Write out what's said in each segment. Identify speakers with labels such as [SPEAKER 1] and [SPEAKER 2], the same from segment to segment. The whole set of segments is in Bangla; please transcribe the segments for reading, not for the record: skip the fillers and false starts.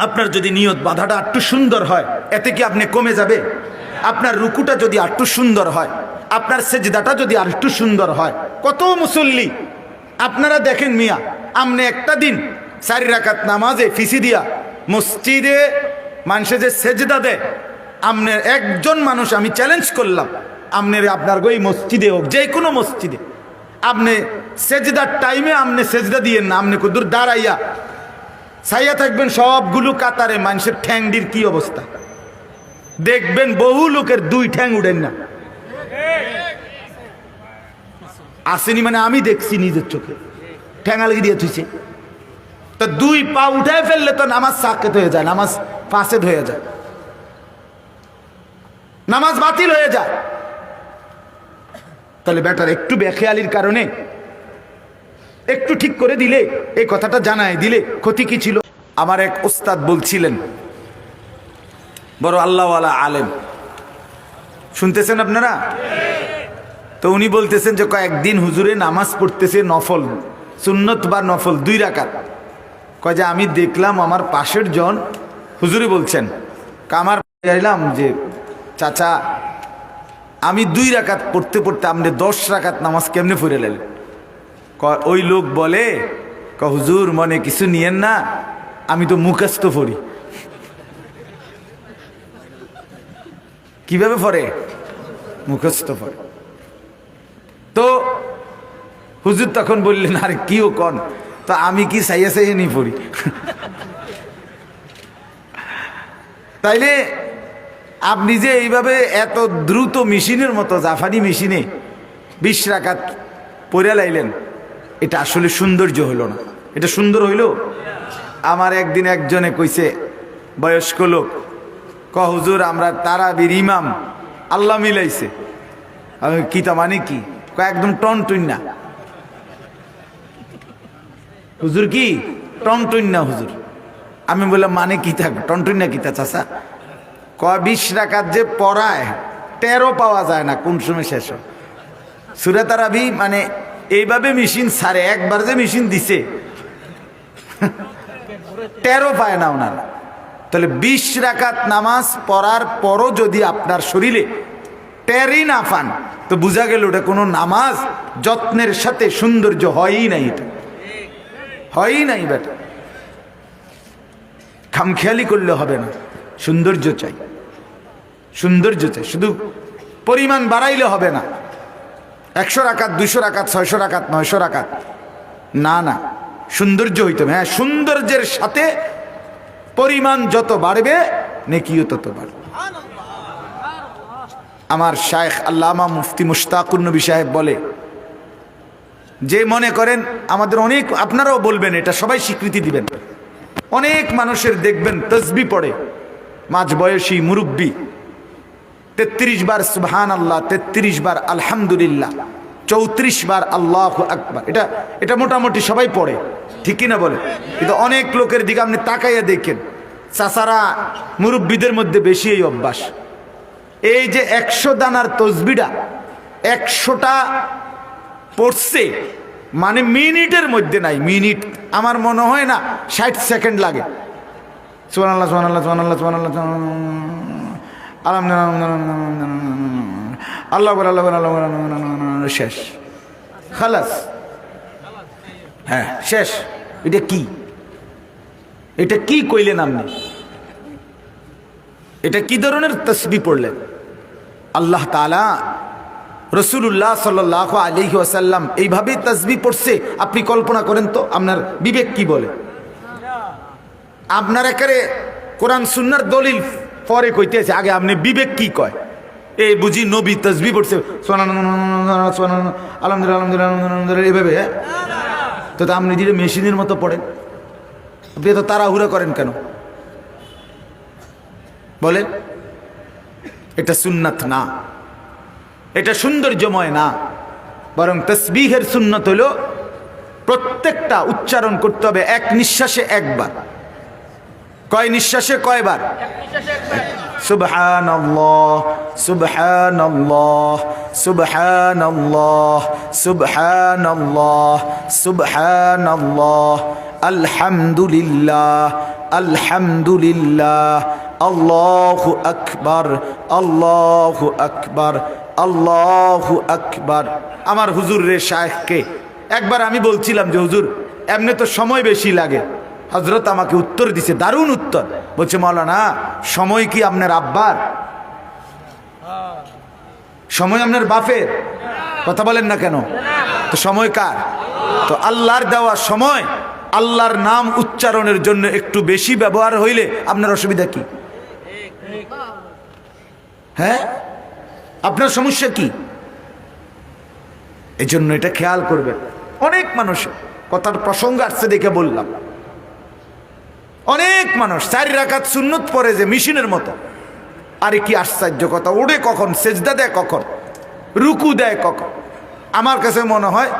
[SPEAKER 1] আপনার যদি নিয়ত বাধাটা একটু সুন্দর হয়, এতে কি আপনি কমে যাবে? আপনার রুকুটা যদি একটু সুন্দর হয়, আপনার সেজদাটা যদি আর একটু সুন্দর হয়, কত মুসল্লি আপনারা দেখেন মিয়া, আমনে একটা দিন 4 রাকাত নামাজে ফিসি দিয়া মসজিদে মানুষে যে সেজদা দেয়, আমনের একজন মানুষ আমি চ্যালেঞ্জ করলাম, আমনের আপনার ওই মসজিদে হোক, যে কোনো মসজিদে আপনি সেজদার টাইমে আপনি সেজদা দিয়েন না, আপনি কুদুর দাঁড়াইয়া ছাইয়া থাকবেন সবগুলো কাতারে, মানুষের ঠ্যাংডির কি অবস্থা দেখবেন, বহু লোকের 2 ঠ্যাং উঠেন না। আসেনি মানে আমি দেখছি নিজের চোখে, ঠ্যাঙা লাগিয়ে দিয়ে থুইছে। তো 2 পা উঠায় ফেললে তো নামাজ সাকেত হয়ে যায়, নামাজ ফাসেদ হয়ে যায়, নামাজ বাতিল হয়ে যায়। তাহলে বেটার একটু বেখেয়ালির কারণে একটু ঠিক করে দিলে, এই কথাটা জানায় দিলে ক্ষতি কি ছিল? আমার এক ওস্তাদ বলছিলেন, বড় আল্লাহওয়ালা আলেম, শুনতেছেন আপনারা? তো উনি বলতেছেন যে কয়েকদিন হুজুরে নামাজ পড়তেছে নফল, সুন্নত বা নফল 2 রাকাত। কয় যে আমি দেখলাম আমার পাশের জন হুজুরে বলছেন, আমার এলাম যে চাচা আমি 2 রাকাত পড়তে পড়তে আপনি 10 রাকাত নামাজ কেমনে পড়ে নিলেন? ওই লোক বলে, হুজুর মনে কিছু নিয়েন না, আমি তো মুখস্থ পড়ি। কিভাবে পড়ে? মুখস্থ পড়ে। তো হুজুর তখন বললেন, আর কিও কন, তো আমি কি সাইয়া সাইয়া নি পড়ি? তাইলে আপনি যে এইভাবে এত দ্রুত মেশিনের মতো জাফানি মেশিনে 20 রাকাত পড়ে লাইলেন, এটা আসলে সৌন্দর্য হইল না। এটা সুন্দর হইল? আমার একদিন একজনে কইছে, বয়স্ক লোক, হুজুর আমরা তারাবির ইমাম আল্লাহ মিলাইছে। আমি কি তা মানে কি? একদম টনটুন না হুজুর, কি টনটুন না হুজুর? আমি বললাম মানে কি থাকবে টনটুন না, কি তা চাচা? 20 রাকাত যে পড়ায় 13 পাওয়া যায় না, কোন সময় শেষ হয় সূরা তারাবি? মানে এইভাবে মেশিন ছাড়ে, একবার যে মেশিন দিছে 13 পায় না ওনারা। তাহলে 20 রাকাত নামাজ পড়ার পরও যদি আপনার শরীরে 13ই না পান, তো বোঝা গেল ওটা কোনো নামাজ যত্নের সাথে সৌন্দর্য হয়ই নাই, এটা হয়ই নাই। বেটা খামখেয়ালি করলে হবে না, সৌন্দর্য চাই, সৌন্দর্য চাই। শুধু পরিমাণ বাড়াইলে হবে না, 100 রাকাত 200 রাকাত 600 রাকাত 900 রাকাত না, না, সৌন্দর্য হইতে হবে। হ্যাঁ, সৌন্দর্যের সাথে পরিমাণ যত বাড়বে নেকিও তত বাড়বে। আমার শায়েখ আল্লামা মুফতি মুশতাকুর নবী সাহেব বলে, যে মনে করেন আমাদের অনেক, আপনারাও বলবেন, এটা সবাই স্বীকৃতি দিবেন, অনেক মানুষের দেখবেন তসবিহ পড়ে, মাঝ বয়সী মুরব্বী 33 বার সুবহানাল্লাহ, 33 বার আলহামদুলিল্লাহ, 34 বার আল্লাহু আকবার। এটা মোটামুটি সবাই পড়ে, ঠিক কিনা বলে? কিন্তু অনেক লোকের দিকে আপনি তাকাইয়া দেখেন, চাচারা মুরব্বীদের মধ্যে বেশি এই অভ্যাস। এই যে 100 দানার তসবিহটা 100টা পড়ছে, মানে মিনিটের মধ্যে নাই, মিনিট আমার মনে হয় না 60 সেকেন্ড লাগে। সুবহানাল্লাহ সুবহানাল্লাহ সুবহানাল্লাহ সুবহানাল্লাহ আল্লাহ আল্লাহ, শেষ, খালাস, হ্যাঁ শেষ। এটা কি? এটা কি কইলেন আপনি? এটা কি ধরনের তাসবিহ পড়লেন? আল্লাহ তাআলা, রাসূলুল্লাহ সাল্লাল্লাহু আলাইহি ওয়াসাল্লাম এইভাবে তাসবিহ পড়ছে, আপনি কল্পনা করেন তো আপনার বিবেক কি বলে? আপনার একারে কোরআন সুন্নাহর দলিল পরে কইতেছে, আগে আপনি বিবেক কি কয়? এই বুঝি নবী তাসবিহ পড়ছে আলহামদুলিল্লাহ আলহামদুলিল্লাহ এভাবে? তো আপনি ধীরে মেশিনের মতো পড়েন, আপনি তো তাড়াহুড়া করেন কেন বলেন? এটা সুন্নাত না, এটা সৌন্দর্যময় না, বরং তাসবিহের সুন্নাত হলো প্রত্যেকটা উচ্চারণ করতে হবে এক নিঃশ্বাসে একবার। কয় নিঃশ্বাসে কয়বার? সুবহানাল্লাহ সুবহানাল্লাহ সুবহানাল্লাহ সুবহানাল্লাহ সুবহানাল্লাহ আলহামদুলিল্লাহ আলহামদুলিল্লাহ, আল্লাহু আকবার, আল্লাহু আকবার, আল্লাহু আকবার। আমার হুজুর রে শায়েখকে একবার আমি বলছিলাম যে হুজুর এমনি তো সময় বেশি লাগে। হযরত আমাকে উত্তর দিছে, দারুণ উত্তর। বলছে মাওলানা, সময় কি আপনার আব্বার? সময় আপনার বাপের? কথা বলেন না কেন? তো সময় কার? তো আল্লাহর দেওয়া সময় আল্লাহর নাম উচ্চারণের জন্য একটু বেশি ব্যবহার হইলে আপনার অসুবিধা কি? হ্যাঁ, আপনার সমস্যা কি? এই জন্য এটা খেয়াল করবেন। অনেক মানুষ, কথার প্রসঙ্গ আসছে দেখে বললাম, অনেক মানুষ 4 রাকাত সুন্নত পড়ে যে মেশিনের মতো। আরে কি আশ্চর্য কথা, ওড়ে কখন, সেজদা দেয় কখন, রুকু দেয় কখন। আমার কাছে মনে হয়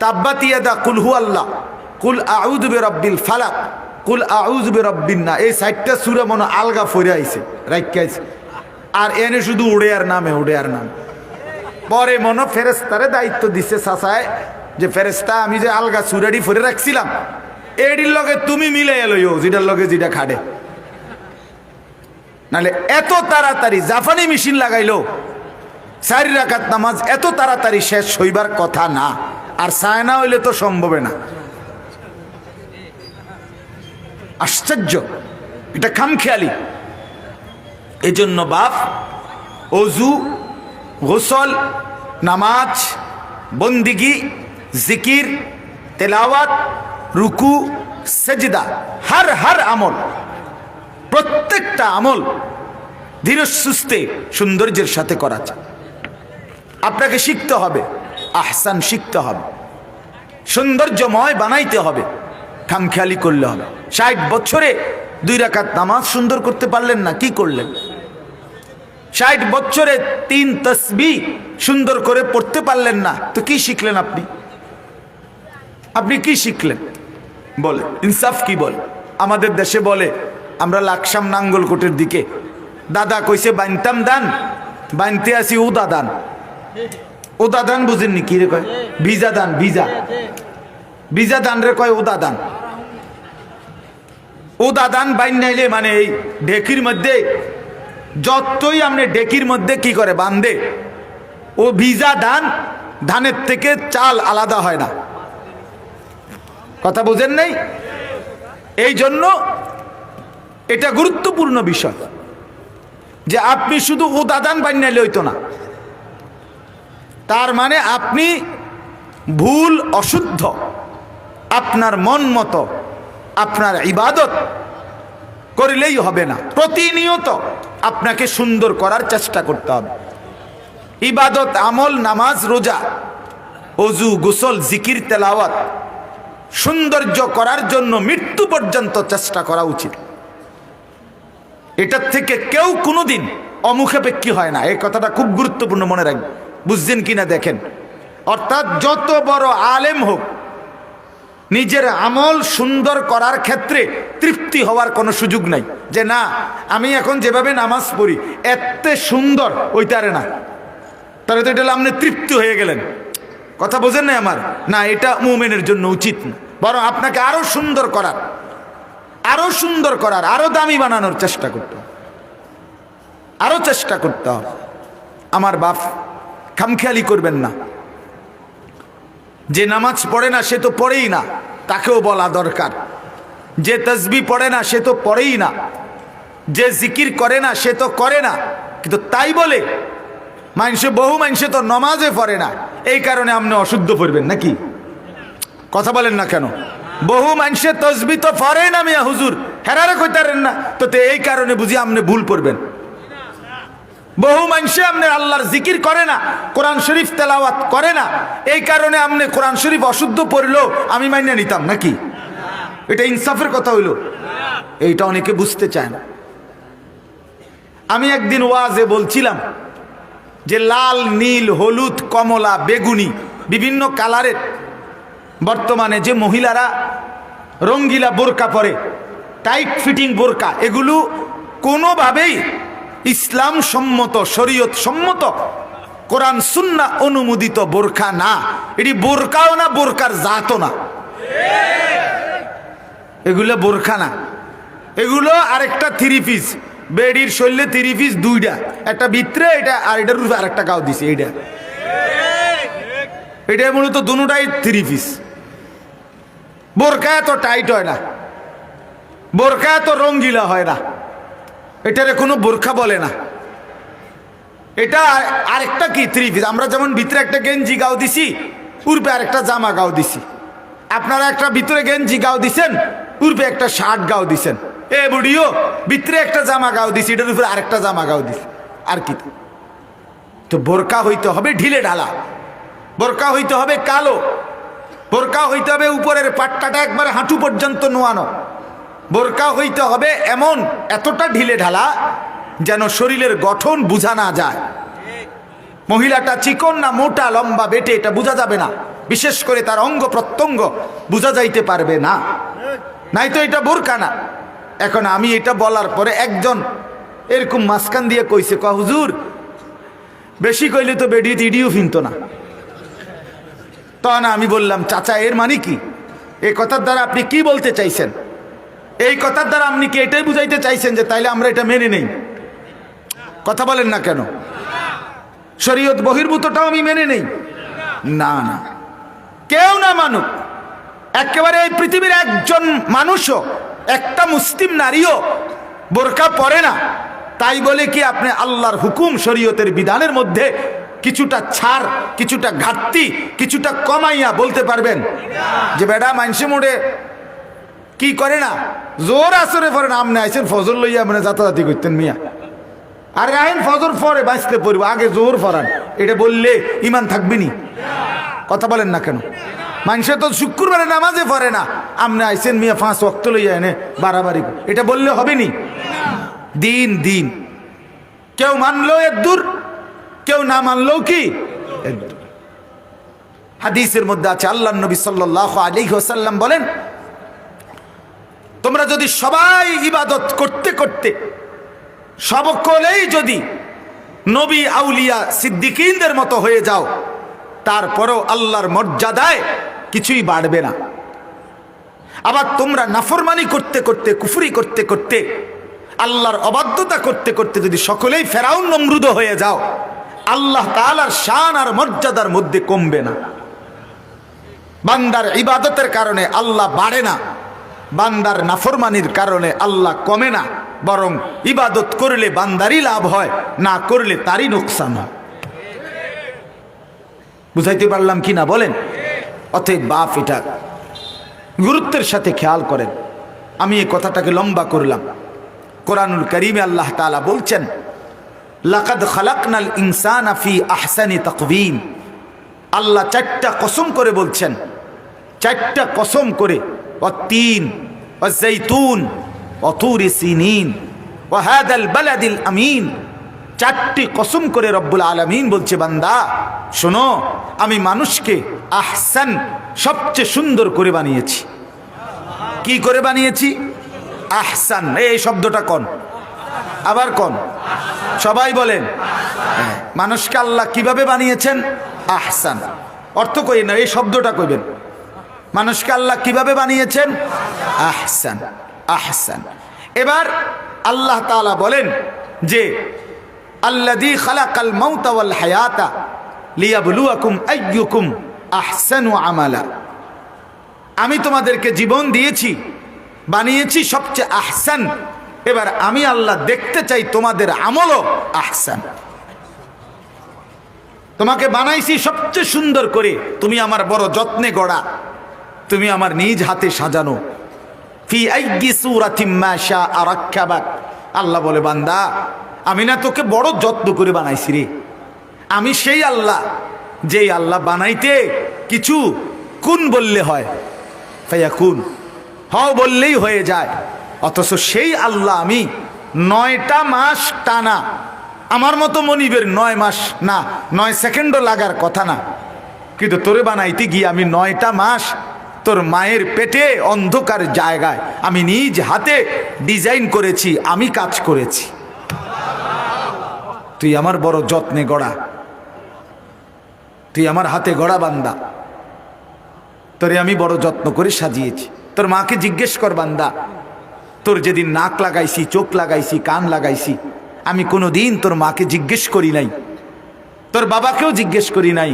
[SPEAKER 1] তাব্বাত ইয়াদা কুল হু আল্লাহ, কুল আউযু বিরাব্বিল ফালাক, কুল আউযু বিরাব্বিন নাস, এই 4টা সূরা মনে আলগা ফইরা আইছে, রাইখা আইছে। আর এনে শুধু উড়ে আর নামে, উড়ে আর নামে। পরে মনে ফেরেশতারে দায়িত্ব দিছে চাচায়, যে ফেরেশতা আমি যে আলগা সূরাটি ফইরে রাখছিলাম এটির লগে তুমি মিলে এলোইও, যেটার লগে যেটা খাড়ে। নাহলে এত তাড়াতাড়ি জাপানি মেশিন লাগাইলো 4 রাকাত নামাজ এত তাড়াতাড়ি শেষ হইবার কথা না। আর চায় না হইলে তো সম্ভবে না। আশ্চর্য, এটা খামখেয়ালি। এই জন্য বাপ অজু, গোসল, নামাজ, বন্দিগি, জিকির, তেলাওয়াত, রুকু, সেজদা, হর আমল, প্রত্যেকটা আমল ধীরে সুস্থে সৌন্দর্যের সাথে করা যায়। আপনাকে শিখতে হবে, আহসান শিখতে হবে, সৌন্দর্যময় বানাইতে হবে, খামখেয়ালি করলে হবে। 60 বছরে 2 রাকাত নামাজ সুন্দর করতে পারলেন না, কি করলেন? 60 বছরে 3 তাসবিহ সুন্দর করে পড়তে পারলেন না, তো কি শিখলেন আপনি? আপনি কি শিখলেন বলে? ইনসাফ কি বলে? আমাদের দেশে বলে, আমরা লাকসাম নাঙ্গলকোটের দিকে, দাদা কইছে বানতাম দান, বানতে আসি উদা দান। উদা দান বুঝেননি? কি রে কয়? ভিজা দান, ভিজা, ভিজা দান রে কয় উদা দান। উদা দান বাইন নাইলে মানে এই ঢেকির মধ্যে যতই আপনি ঢেকির মধ্যে কি করে বান্ধে, ও ভিজা ধান, ধানের থেকে চাল আলাদা হয় না। কথা বুঝেন নাই? এই জন্য এটা গুরুত্বপূর্ণ বিষয় যে আপনি শুধু উদাদান বানাইলে হইতো না। তার মানে আপনি ভুল, অশুদ্ধ, আপনার মন মতো আপনার ইবাদত করিলেই হবে না। প্রতিনিয়ত আপনাকে সুন্দর করার চেষ্টা করতে হবে। ইবাদত, আমল, নামাজ, রোজা, অজু, গোসল, জিকির, তেলাওয়াত সৌন্দর্য করার জন্য মৃত্যু পর্যন্ত চেষ্টা করা উচিত। এটার থেকে কেউ কোনোদিন অমুখাপেক্ষী হয় না। এই কথাটা খুব গুরুত্বপূর্ণ, মনে রাখবেন। বুঝছেন কিনা দেখেন। অর্থাৎ যত বড় আলেম হোক, নিজের আমল সুন্দর করার ক্ষেত্রে তৃপ্তি হওয়ার কোনো সুযোগ নাই। যে না, আমি এখন যেভাবে নামাজ পড়ি এত সুন্দর ওইটারে না, তাহলে তো এটা আপনি তৃপ্তি হয়ে গেলেন। কথা বোঝেন না আমার? না, এটা মুমিনের জন্য উচিত না। বরং আপনাকে আরো সুন্দর করার, আরো সুন্দর করার, আরো দামি বানানোর চেষ্টা করতে হবে, আরো চেষ্টা করতে হবে। আমার বাপ, খামখেয়ালি করবেন না। যে নামাজ পড়ে না সে তো পড়েই না, তাকেও বলা দরকার। যে তাসবিহ পড়ে না সে তো পড়েই না, যে জিকির করে না সে তো করে না। কিন্তু তাই বলে বহু মানুষে তো নমাজে পড়ে না, এই কারণে আপনি অশুদ্ধ পড়বেন নাকি? কথা বলেন না কেন? বহু মানুষে তাসবিহ তো পড়ে না, মিয়া হুজুর হেরারে কইতারেন না, তো এই কারণে বুঝি আপনি ভুল পড়বেন। বহু মানুষে আপনি আল্লাহর জিকির করে না, কোরআন শরীফ তেলাওয়াত করে না, এই কারণে আপনি কোরআন শরীফ অশুদ্ধ পড়লেও আমি মাইনা নিতাম নাকি? এটা ইনসাফের কথা হইল? এইটা অনেকে বুঝতে চায় না। আমি একদিন ওয়াজে বলছিলাম যে লাল, নীল, হলুদ, কমলা, বেগুনি বিভিন্ন কালারের বর্তমানে যে মহিলারা রঙ্গিলা বোরকা পরে, টাইট ফিটিং বোরকা, এগুলো কোনোভাবেই ইসলাম সম্মত, শরীয়ত সম্মত, কোরআন সুন্নাহ অনুমোদিত বোরকা না। এটি বোরকাও না, বোরকার জাতও না, এগুলো বোরকা না। এগুলো আরেকটা 3 পিস, বেডির শরীরে 3 পিস দুইটা, একটা ভিতরে এটা আর এটার উপরে আরেকটা গাও দিছে। এটা মূলত দুটাই 3 পিস। বোরকা এত টাইট হয় না, বোরকা এত রঙ্গিলা হয় না, এটারে কোনো বোরকা বলে না। এটা আরেকটা কি 3 পিস। আমরা যেমন ভিতরে একটা গেঞ্জি গাও দিছি, পূর্বে আরেকটা জামা গাও দিছি। আপনারা একটা ভিতরে গেঞ্জি গাও দিছেন, পূর্বে একটা শার্ট গাও দিছেন। এ বুড়িও ভিতরে একটা জামা গাও দিছি, এটার উপরে আরেকটা জামা গাও দিছি। আর কি? তো বোরকা হইতে হবে ঢিলে ঢালা, বোরকা হইতে হবে কালো, বোরকা হইতে হবে উপরের পাট্টাটা একবারে হাঁটু পর্যন্ত নোয়ানো, বোরকা হইতে হবে এমন এতটা ঢিলে ঢালা যেন শরীরের গঠন বোঝা না যায়। মহিলাটা চিকন না মোটা লম্বা বেটে এটা বোঝা যাবে না, বিশেষ করে তার অঙ্গ প্রত্যঙ্গ বোঝা যাইতে পারবে না, নাই তো এটা বোরকা না। এখন আমি এটা বলার পরে একজন এরকম মাঝখান দিয়ে কইছে, হুজুর বেশি কইলে তো বেডিত ইডিও ফিনতো না। তখন আমি বললাম, চাচা এর মানে কি? এই কথার দ্বারা আপনি কি বলতে চাইছেন? এই কথার দ্বারা আপনি কি এটাই বুঝাইতে চাইছেন যে তাইলে আমরা এটা মেনে নেই? কথা বলেন না কেন? শরীয়ত বহির্ভূতটাও আমি মেনে নেই? না না, কেউ না মানুক, একেবারে এই পৃথিবীর একজন মানুষও, একটা মুসলিম নারীও বোরকা পরে না, তাই বলে কি আপনি আল্লাহর হুকুম শরীয়তের বিধানের মধ্যে কিছুটা ছাড়, কিছুটা ঘাটতি, কিছুটা কমাইয়া বলতে পারবেন যে বেটা মানসে মোড়ে কি করে না, জোর আসরে পরে না, আপনি আইসেন ফজর লইয়া মানে যাতায়াতি করতেন মিয়া, আর আইন ফজর পরে বাঁচতে পড়বো, আগে জোর ফরান, এটা বললে ইমান থাকবে নি? কথা বলেন না কেন? মানুষে তো শুক্রবারে নামাজে পড়ে না, আপনি আইসেন মিয়া 5 ওয়াক্ত লইয়া এনে বাড়াবাড়ি, এটা বললে হবে নি? দিন দিন কেউ মানলো এর দূর, কেউ না মানলো কি এর দূর। হাদিসের মধ্যে আছে, আল্লাহর নবী সাল্লাল্লাহু আলাইহি ওয়াসাল্লাম বলেন, তোমরা যদি সবাই ইবাদত করতে করতে সকলেই যদি নবী আউলিয়া সিদ্দিকীনদের মতো হয়ে যাও, তারপরেও আল্লাহর মর্যাদায় কিছুই বাড়বে না। আবার তোমরা নাফরমানি করতে করতে, কুফরি করতে করতে, আল্লাহর অবাধ্যতা করতে করতে যদি সকলেই ফেরাউন নমরুদ হয়ে যাও, আল্লাহ তাআলার শান আর মর্যাদার মধ্যে কমবে না। বান্দার ইবাদতের কারণে আল্লাহ বাড়ে না, বান্দার নাফরমানির কারণে আল্লাহ কমে না, বরং ইবাদত করলে বান্দারই লাভ হয়, না করলে তারই নোকসান হয়। বুঝাইতে পারলাম কি না বলেন? অতএব বাপ এটা গুরুত্বের সাথে খেয়াল করেন। আমি এই কথাটাকে লম্বা করলাম। কোরআনুল কারীমে আল্লাহ তাআলা বলছেন, লাকাদ খালাকনাল ইনসানা ফি আহসানি তাকওয়িম। আল্লাহ 4টা কসম করে বলছেন, 4টা কসম করে, ওয়াত-তিন ওয়াজ-জাইতুন ওয়া তুরি সিনিন ওয়া হাদাল বালাদিল আমিন। 4টি কসম করে রব্বুল আলামিন বলছে, বান্দা শোনো, আমি মানুষকে আহসান সবচেয়ে সুন্দর করে বানিয়েছি। কি করে বানিয়েছি? আহসান। এই শব্দটা কোন? আবার কোন? সবাই বলেন। মানুষকে আল্লাহ কিভাবে বানিয়েছেন? আহসান। অর্থ কই না, এই শব্দটা কইবেন। মানুষকে আল্লাহ কিভাবে বানিয়েছেন? আহসান, আহসান। এবার আল্লাহ তাআলা বলেন যে আল্লাযী খালাকাল মাউতা ওয়াল হায়াতা লিয়াবলুয়াকুম আইয়ুকুম আহসানু আমালা। আমি তোমাদেরকে জীবন দিয়েছি, বানিয়েছি সবচেয়ে আহসান। এবার আমি আল্লাহ দেখতে চাই তোমাদের আমলও আহসান। তোমাকে বানাইছি সবচেয়ে সুন্দর করে, তুমি আমার বড় যত্নে গড়া, তুমি আমার নিজ হাতে সাজানো। ফি আইয়ি সূরাতিম মা শাআ রাক্কাবাক। আল্লাহ বলে, বান্দা আমি না তোকে বড় যত্ন করে বানাইছি রে। আমি সেই আল্লাহ, যেই আল্লাহ বানাইতে কিছু কুন বললে হয়, ফায়াকুন, হও বললেই হয়ে যায়। অথচ সেই আল্লাহ আমি 9টা মাস টানা, আমার মতো মনিবের 9 মাস না, 9 সেকেন্ডও লাগার কথা না, কিন্তু তোরে বানাইতে গিয়ে আমি 9টা মাস তোর মায়ের পেটে অন্ধকার জায়গায় আমি নিজ হাতে ডিজাইন করেছি, আমি কাজ করেছি। তুই আমার বড় যত্নে গড়া, তুই আমার হাতে গড়া বান্দা, তোরে আমি বড় যত্ন করে সাজিয়েছি। তোর মাকে জিজ্ঞেস কর, বান্দা তোর যেদিন নাক লাগাইছি, চোখ লাগাইছি, কান লাগাইছি, আমি কোনোদিন তোর মাকে জিজ্ঞেস করি নাই, তোর বাবাকেও জিজ্ঞেস করি নাই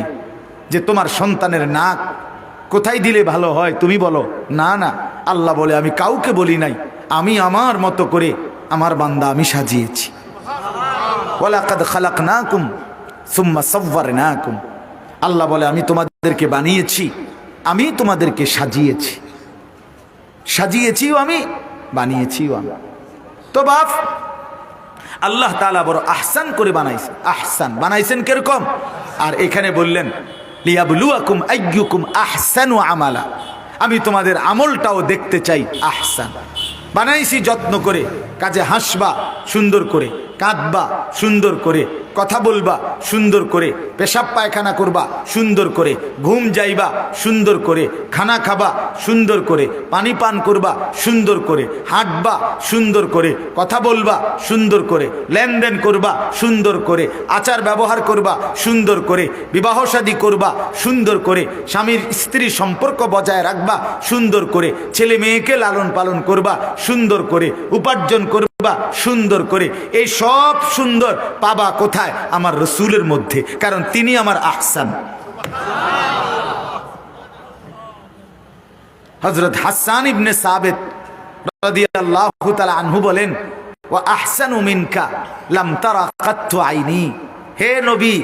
[SPEAKER 1] যে তোমার সন্তানের নাক কোথায় দিলে ভালো হয়, তুমি বলো। না না, আল্লাহ বলে আমি কাউকে বলি নাই, আমি আমার মতো করে আমার বান্দা আমি সাজিয়েছি। ওয়ালাকাদ খালাকনাকুম সুম্মা সাওয়ারনাকুম, আল্লাহ বলে আমি তোমাদেরকে বানিয়েছি, আমি তোমাদেরকে সাজিয়েছি, সাজিয়েছিও আমি, বানিয়েছিও আমি। তো বাপ আল্লাহ তাআলা বড় আহসান করে বানাইছে। আহসান বানাইছেন কিরকম? আর এখানে বললেন লিয়াবলুয়াকুম আইয়ুকুম আহসানু আমালা, আমি তোমাদের আমলটাও দেখতে চাই। আহসান বানাইছি যত্ন করে, কাজে হাসবা সুন্দর করে, কাঁদবা সুন্দর করে, কথা বলবা সুন্দর করে, পেশাব পায়খানা করবা সুন্দর করে, ঘুম যাইবা সুন্দর করে, খানা খাবা সুন্দর করে, পানি পান করবা সুন্দর করে, হাঁটবা সুন্দর করে, কথা বলবা সুন্দর করে, লেনদেন করবা সুন্দর করে, আচার ব্যবহার করবা সুন্দর করে, বিবাহ শাদী করবা সুন্দর করে, স্বামীর স্ত্রী সম্পর্ক বজায় রাখবা সুন্দর করে, ছেলে মেয়েকে লালন পালন করবা সুন্দর করে, উপার্জন করবা সুন্দর করে। এই সব সুন্দর পাবা কোথায়? আমার রসুলের মধ্যে, কারণ তিনি আমার আহসান। হযরত হাসান ইবনে সাবিত রাদিয়াল্লাহু তাআলা আনহু বলেন, ওয়া আহসানু মিনকা লাম তারা কাত্তু আইনি, হে নবী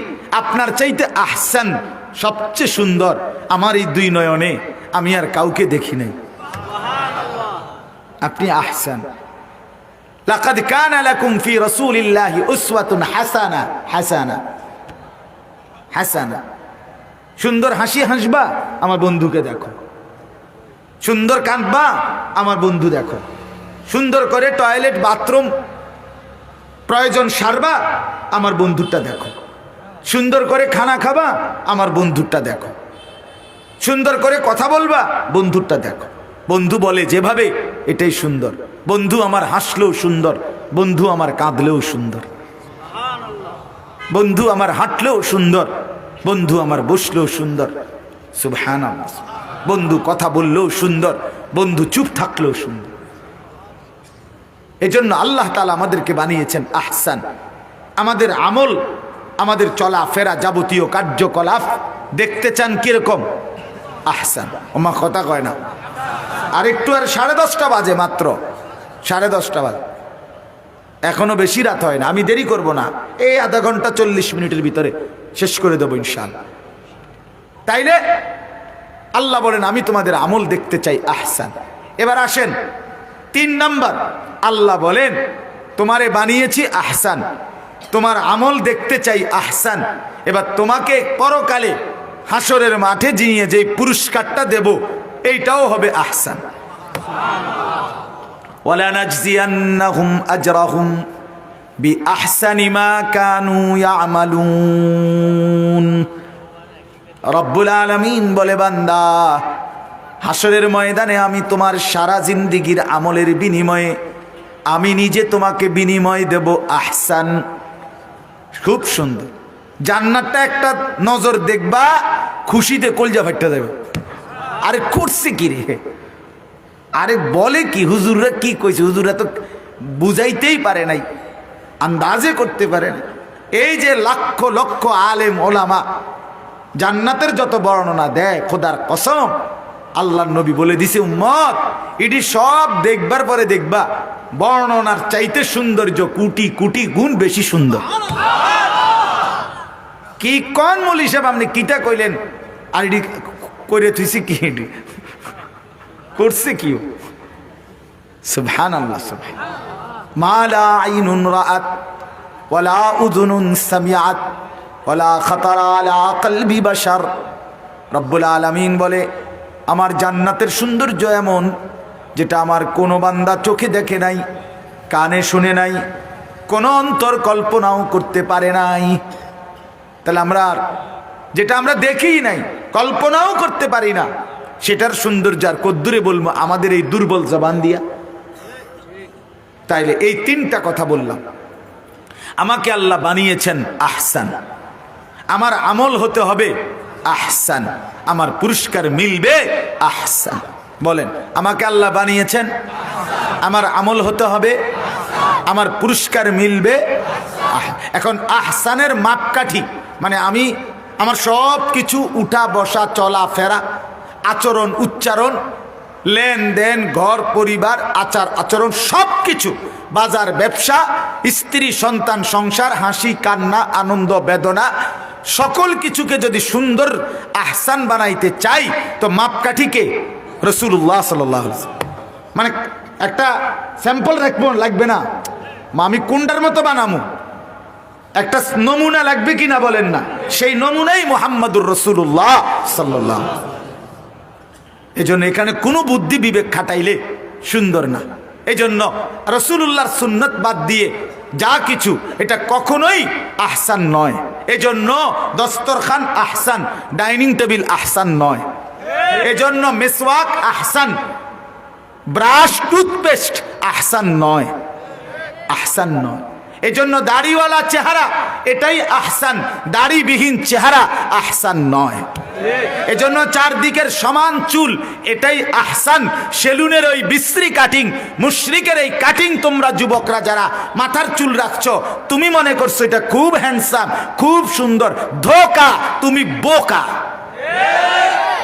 [SPEAKER 1] আপনার চাইতে আহসান, সবচেয়ে সুন্দর আমার এই দুই নয়নে আমি আর কাউকে দেখি নাই। আপনি আহসান। লাকাদ কানা লাকুম ফি রাসূলিল্লাহি উসওয়াতুন হাসানা। হাসানা হাসানা, সুন্দর হাসি হাসবা আমার বন্ধুকে দেখো, সুন্দর কাঁদবা আমার বন্ধু দেখো, সুন্দর করে টয়লেট বাথরুম প্রয়োজন সারবা আমার বন্ধুটা দেখো, সুন্দর করে খানা খাবা আমার বন্ধুটা দেখো, সুন্দর করে কথা বলবা বন্ধুটা দেখো। বন্ধু বলে যেভাবে এটাই সুন্দর। বন্ধু আমার হাসলেও সুন্দর, বন্ধু আমার কাঁদলেও সুন্দর, বন্ধু আমার হাঁটলেও সুন্দর, বন্ধু আমার বসলেও সুন্দর। সুবহানাল্লাহ। বন্ধু কথা বললেও সুন্দর, বন্ধু চুপ থাকলেও সুন্দর। এজন্য আল্লাহ তাআলা আমাদেরকে বানিয়েছেন আহসান। আমাদের আমল, আমাদের চলাফেরা, যাবতীয় কার্যকলাপ দেখতে চান কিরকম? আহসান। ওমা কথা কয় না। আর একটু, আর 10:30 বাজে, মাত্র 10:30 বাজে, এখনো বেশি রাত হয় না। আমি দেরি করব না, এই আধা ঘন্টা 40 মিনিটের ভিতরে শেষ করে দেবো ইনশাআল্লাহ। তাইলে আল্লাহ বলেন আমি তোমাদের আমল দেখতে চাই আহসান। এবার আসেন 3 নাম্বার, আল্লাহ বলেন তোমারে বানিয়েছি আহসান, তোমার আমল দেখতে চাই আহসান। এবার তোমাকে পরকালে হাসরের মাঠে জিনিয়ে যে পুরস্কারটা দেব এইটাও হবে আহসান। ওয়ালানাজজিয়ান্নাহুম আজরাহুম বিআহসানি মা কানু ইয়ামালুন। রব্বুল আলামিন বলে, বান্দা হাসরের ময়দানে আমি তোমার সারা জিন্দেগীর আমলের বিনিময়ে আমি নিজে তোমাকে বিনিময় দেব আহসান। খুব সুন্দর। জান্নাতটা একটা নজর দেখবা, খুশিতে কলজা ফাটতে যাবে। আরে করছে কি রে, আরে বলে কি, হুজুররা কি কইছে, হুজুররা তো বুঝাইতেই পারে নাই, আন্দাজে করতে পারে না। এই যে লক্ষ লক্ষ আলেম ওলামা জান্নাতের যত বর্ণনা দেয়, খোদার কসম আল্লাহর নবী বলে দিছে, উম্মত এটি সব দেখবার পরে দেখবা বর্ণনার চাইতে সৌন্দর্য কোটি কোটি গুণ বেশি সুন্দর। কি কোন মৌলী সাহেব আপনি কিটা কইলেন? আর এটি করে থুইছি কি, এটি করছে কি? সুবহানাল্লাহ। সুবহানাল্লাহ। মা লা আইনুন রাআত ওয়ালা উযুনুন সামিআত ওয়ালা খাতারা আলা কলবি বাশার। রব্বুল আলামিন বলে আমার জান্নাতের সৌন্দর্য এমন যেটা আমার কোনো বান্দা চোখে দেখে নাই, কানে শুনে নাই, কোনো অন্তর কল্পনাও করতে পারে নাই। তাহলে আমরা যেটা আমরা দেখিই নাই, কল্পনাও করতে পারি না, সেটার সৌন্দর্য আর কদ্দুরে বলবো আমাদের এই দুর্বল জবান দিয়া? তাইলে এই 3টা কথা বললাম। আমাকে আল্লাহ বানিয়েছেন আহসান, আমার আমল হতে হবে আহসান, আমার পুরস্কার মিলবে আহসান। বলেন, আমাকে আল্লাহ বানিয়েছেন আমার আমল হতে হবে, আমার পুরস্কার মিলবে। এখন আহসানের মাপকাঠি মানে আমি আমার সব কিছু উঠা বসা চলা ফেরা, আচরণ উচ্চারণ, লেনদেন, ঘর পরিবার, আচার আচরণ, সব কিছু, বাজার ব্যবসা, স্ত্রী সন্তান সংসার, হাসি কান্না আনন্দ বেদনা, সকল কিছুকে যদি সুন্দর আহসান বানাইতে চাই তো মাপকাঠিকে রাসূলুল্লাহ সাল্লাল্লাহু আলাইহি ওয়াসাল্লাম। মানে একটা স্যাম্পল রাখবো লাগবে না, আমি কোনটার মতো বানামু, একটা নমুনা লাগবে কিনা বলেন না, সেই নমুনাই মুহাম্মাদুর রাসূলুল্লাহ সাল্লাল্লাহু আলাইহি ওয়াসাল্লাম। এজন্য এখানে কোনো বুদ্ধি বিবেক খাটাইলে সুন্দর না। এজন্য রাসূলুল্লাহর সুন্নাত বাদ দিয়ে যা কিছু এটা কখনোই আহসান নয়। এজন্য দস্তরখান আহসান, ডাইনিং টেবিল আহসান নয়। এজন্য মিসওয়াক আহসান, ব্রাশ টুথপেস্ট আহসান নয়, আহসান নয়। এজন্য দাড়িওয়ালা চেহারা এটাই আহসান, দাড়িবিহীন চেহারা আহসান নয়। এজন্য চারদিকের সমান চুল এটাই আহসান, সেলুনের ওই বিশ্রী কাটিং, মুশরিকের এই কাটিং তোমরা যুবকরা যারা মাথার চুল রাখছো তুমি মনে করছো এটা খুব হ্যান্ডসাম, খুব সুন্দর, ধোকা, তুমি বোকা,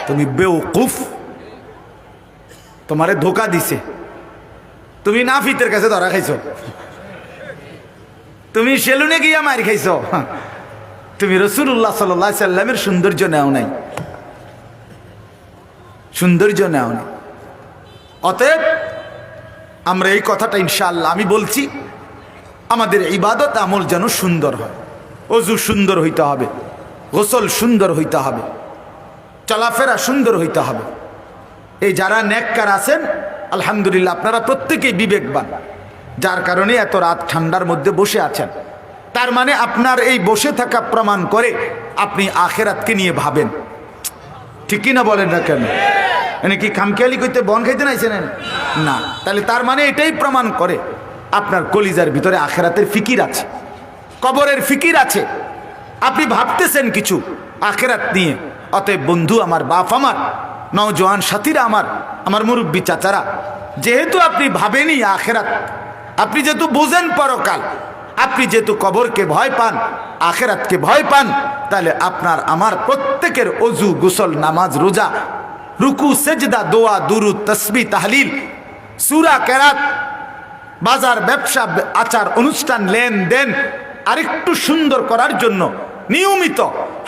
[SPEAKER 1] তুমি বেওকুফ, তোমারে ধোকা দিছে, তুমি নাফিতের কাছে ধরা খাইছো, তুমি সেলুনে গিয়া মার খাইছো, তুমি রাসূলুল্লাহ সাল্লাল্লাহু আলাইহি সাল্লামের সৌন্দর্য নেও নাই, সৌন্দর্য নেও নাই। অতএব আমরা এই কথাটা ইনশাআল্লাহ আমি বলছি, আমাদের ইবাদত আমল যেন সুন্দর হয়, ওযু সুন্দর হইতে হবে, গোসল সুন্দর হইতে হবে, চলাফেরা সুন্দর হইতে হবে। এই যারা নেককার আছেন আলহামদুলিল্লাহ আপনারা প্রত্যেকেই বিবেকবান, যার কারণে এত রাত ঠান্ডার মধ্যে বসে আছেন। তার মানে আপনার এই বসে থাকা প্রমাণ করে আপনি আখেরাতকে নিয়ে ভাবেন, ঠিক কি না বলেন না কেন? মানে কি খামখেয়ালি করতে বন খাইতে নাইছেন না? তাহলে তার মানে এটাই প্রমাণ করে আপনার কলিজার ভিতরে আখেরাতের ফিকির আছে, কবরের ফিকির আছে, আপনি ভাবতেছেন কিছু আখেরাত নিয়ে। অতএব বন্ধু আমার, বাপ আমার, নওজোয়ান সাথীরা আমার, আমার মুরব্বী চাচারা, যেহেতু আপনি ভাবেনি আখেরাত, আপনি যেহেতু বোঝেন পরকাল, আপনি যেহেতু কবরকে ভয় পান, আখেরাতকে ভয় পান, তাহলে আপনার আমার প্রত্যেকের অজু গোসল নামাজ রোজা রুকু সেজদা দোয়া দুরুদ তাসবিহ তাহলিল সূরা কেরাত বাজার ব্যবসা আচার অনুষ্ঠান লেনদেন আরেকটু সুন্দর করার জন্য নিয়মিত